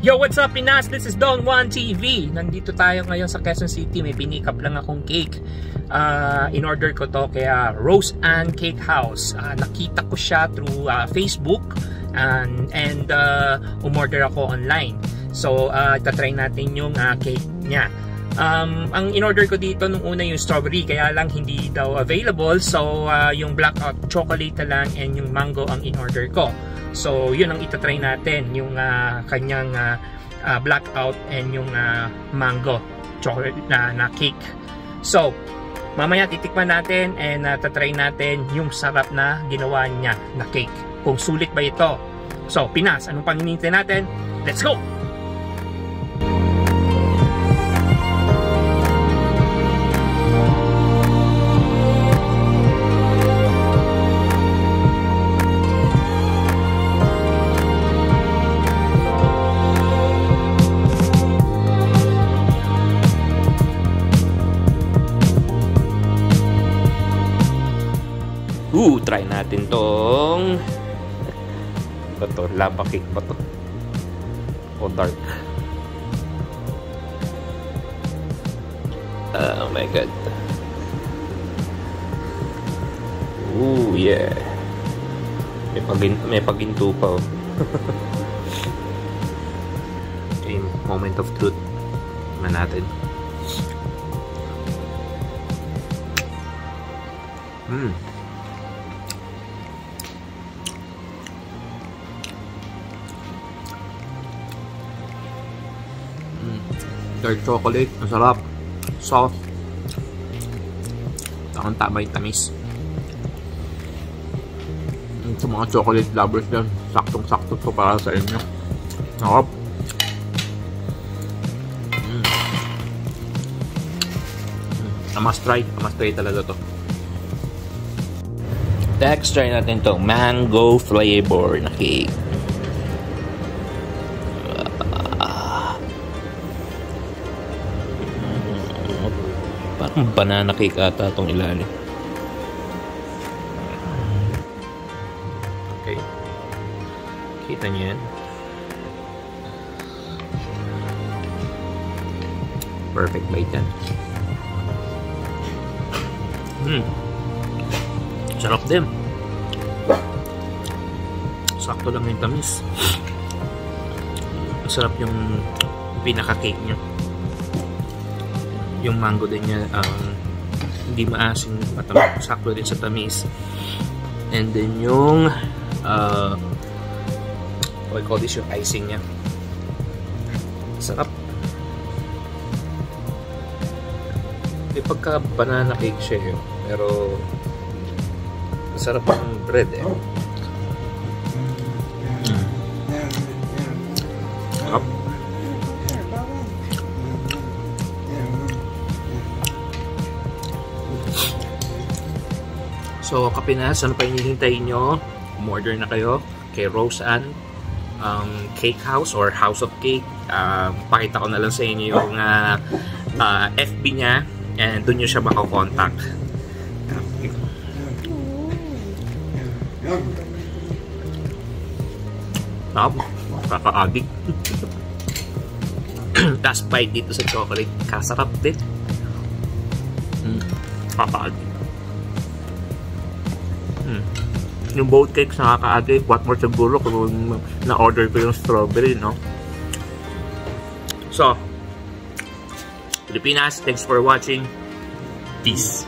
Yo, what's up Pinas? This is Don Juan TV. Nandito tayo ngayon sa Quezon City. May pinikap lang akong cake. In-order ko to kaya Rose Ann Cake House. Nakita ko siya through Facebook and umorder ako online. So, itatry natin yung cake niya. Ang in-order ko dito nung una yung strawberry, kaya lang hindi daw available. So, yung blackout chocolate na lang and yung mango ang in-order ko. So, yun ang itatry natin, yung kanyang blackout and yung mango chocolate na cake. So, mamaya titikman natin and tatry natin yung sarap na ginawa niya na cake. Kung sulit ba ito. So, Pinas, anong pang hinihintay natin? Let's go! Try natin tong ito, lava cake ba to? O dark? Oh my god. Ooh, yeah. May paginto pa oh. Okay, moment of truth. Tignan natin. Dark chocolate, masarap, soft, tama yung tamis. Sa mga chocolate lovers dyan, saktong-sakto to para sa inyo. Sarap. Must try talaga to. Next, try natin to mango flavor na cake. Banana cake ata itong ilalim. Okay. Kita niyo yan. Perfect bite yan. Sarap din. Sakto lang yung tamis. Masarap yung pinaka-cake niya. Yung mango din niya hindi maasim, matamis, sakto din sa tamis. And then yung what I call this, yung icing niya. Sarap. May pagka banana cake siya yun, pero masarap yung bread eh. Sarap. So, Kapinas, ano pa hinihintay nyo? Umorder na kayo kay Rose Ann Cake House or House of Cake. Pakita ko na lang sa inyo yung FB niya and doon nyo siya makakontakt. Kaka-addict. Last bite dito sa chocolate. Kasarap din. Kaka-addict. Yung boat cakes nakaka-addict. What more siguro kung na-order ko yung strawberry, no? So, Pilipinas, thanks for watching. Peace.